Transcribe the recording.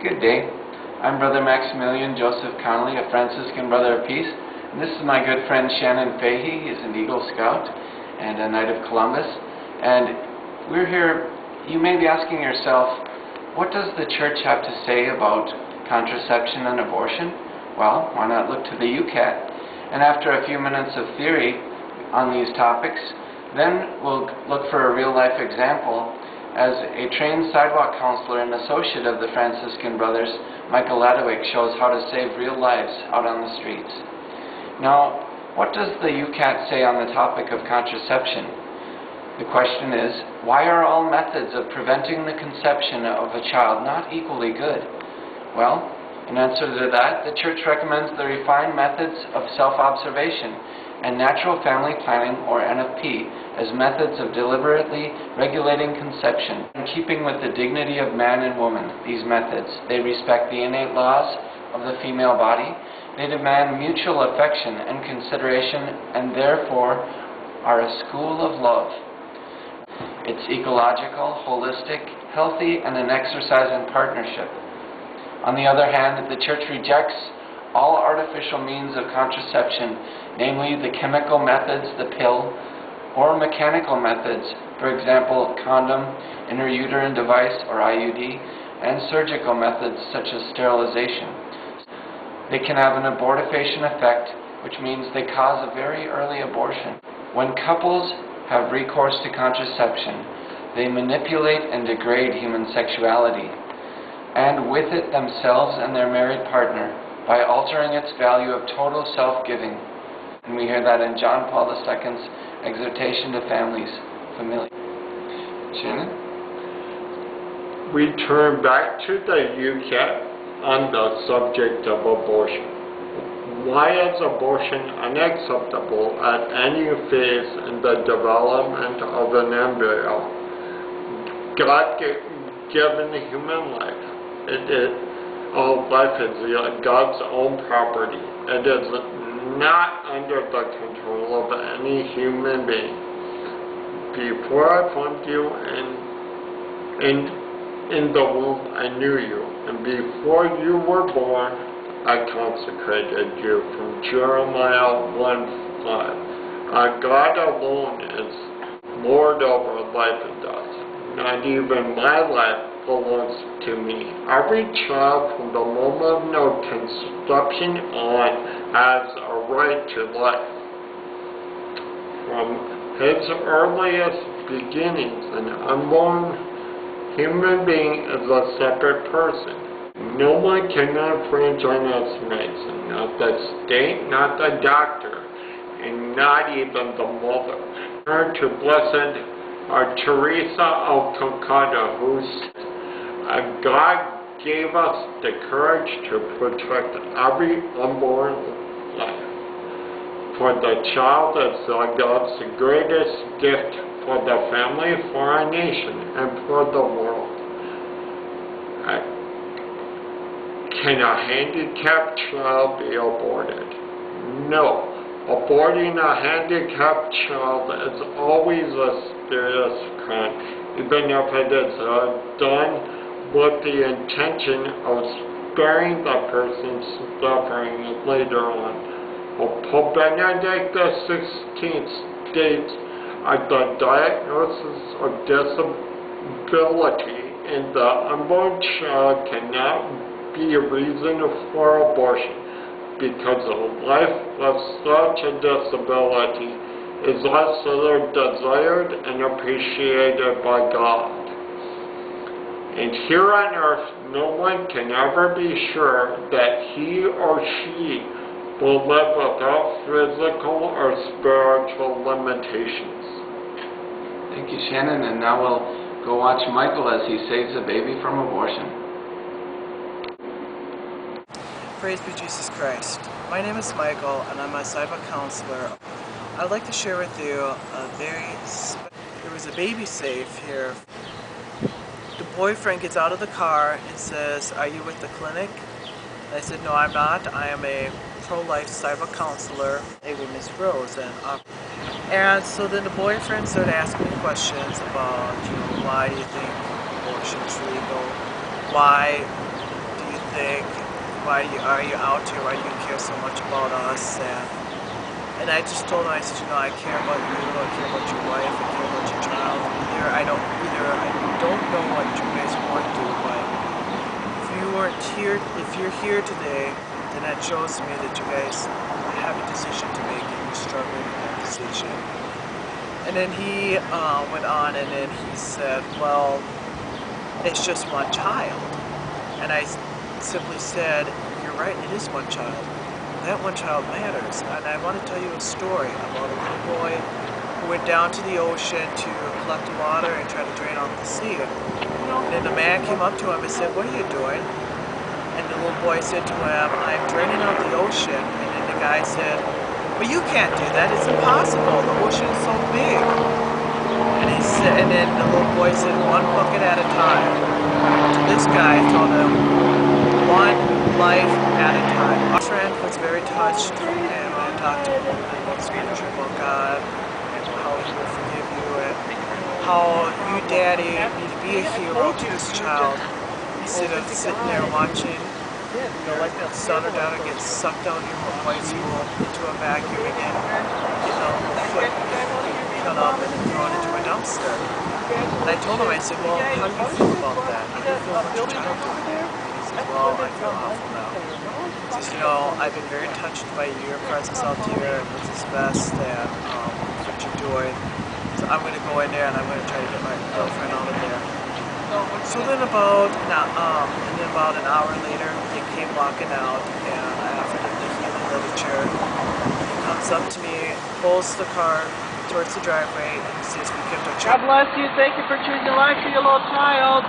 Good day. I'm Brother Maximilian Joseph Connolly, a Franciscan Brother of Peace, and this is my good friend Shannon Fahey. He's an Eagle Scout and a Knight of Columbus. And we're here, you may be asking yourself, what does the Church have to say about contraception and abortion? Well, why not look to the Youcat? And after a few minutes of theory on these topics, then we'll look for a real-life example as a trained sidewalk counselor and associate of the Franciscan Brothers, Michael shows how to save real lives out on the streets. Now, what does the Youcat say on the topic of contraception? The question is, why are all methods of preventing the conception of a child not equally good? Well, in answer to that, the Church recommends the refined methods of self-observation and natural family planning, or NFP, as methods of deliberately regulating conception. In keeping with the dignity of man and woman, these methods, they respect the innate laws of the female body, they demand mutual affection and consideration, and therefore are a school of love. It's ecological, holistic, healthy, and an exercise in partnership. On the other hand, the Church rejects all artificial means of contraception, namely the chemical methods, the pill, or mechanical methods, for example, condom, intrauterine device, or IUD, and surgical methods such as sterilization. They can have an abortifacient effect, which means they cause a very early abortion. When couples have recourse to contraception, they manipulate and degrade human sexuality, and with it themselves and their married partner, by altering its value of total self-giving. And we hear that in John Paul II's exhortation to families. Familiar. Shannon? We turn back to the Youcat on the subject of abortion. Why is abortion unacceptable at any phase in the development of an embryo? God-given human life. All life is God's own property. It is not under the control of any human being. Before I formed you in the womb, I knew you. And before you were born, I consecrated you. From Jeremiah 1:5. God alone is Lord over life and death. Not even my life belongs to me. Every child from the moment of conception on has a right to life. From his earliest beginnings, an unborn human being is a separate person. No one can infringe on his rights, not the state, not the doctor, and not even the mother. Turn to Blessed Teresa of Calcutta, who God gave us the courage to protect every unborn life. For the child is God's greatest gift for the family, for our nation, and for the world. Can a handicapped child be aborted? No. Aborting a handicapped child is always a serious crime, even if it is done with the intention of sparing the person's suffering later on. Pope Benedict XVI states the diagnosis of disability in the unborn child cannot be a reason for abortion, because a life with such a disability is also desired and appreciated by God. And here on earth, no one can ever be sure that he or she will live without physical or spiritual limitations. Thank you, Shannon. And now we'll go watch Michael as he saves a baby from abortion. Praise be Jesus Christ. My name is Michael, and I'm a sidewalk counselor. I'd like to share with you there was a baby safe here. The boyfriend gets out of the car and says, "Are you with the clinic?" And I said, "No, I'm not. I am a ProLife sidewalk counselor with Miss Rose." And so then the boyfriend started asking me questions about, why do you think abortion is legal? Why think, why are you out here? Why do you care so much about us? And I just told him, I said, you know, I care about you, I care about your wife, I care about your child. I don't know what you guys want to do, but if you weren't here, if you're here today, then that shows me that you guys have a decision to make and you're struggling with that decision. And then he went on and then he said, well, it's just one child. And I simply said, you're right, it is one child. That one child matters. And I want to tell you a story about a little boy who went down to the ocean to collect water and try to drain off the sea. And then the man came up to him and said, what are you doing? And the little boy said to him, I'm draining out the ocean. And then the guy said, well, you can't do that, it's impossible, the ocean is so big. And then the little boy said, one bucket at a time. So this guy told him, one life at a time. Our friend was very touched, and when I talked to him about scripture about God, and how he will forgive you, and how you, Daddy, need to be a hero to this child, instead of sitting there watching your son or daughter get sucked out of your white school into a vacuum and get, foot cut up and thrown into a dumpster. And I told him, I said, well, how do you feel about that? How do you feel about your child doing that? He says, well, I feel awful now. He says, you know, I've been very touched by your presence out here, and this is best, and what you're doing. So I'm going to go in there and I'm going to try to get my girlfriend out of there. So then about an hour later, he came walking out, and I offered him the healing literature. He comes up to me, pulls the car towards the driveway, and he says, we kept our child. God bless you. Thank you for choosing life for your little child.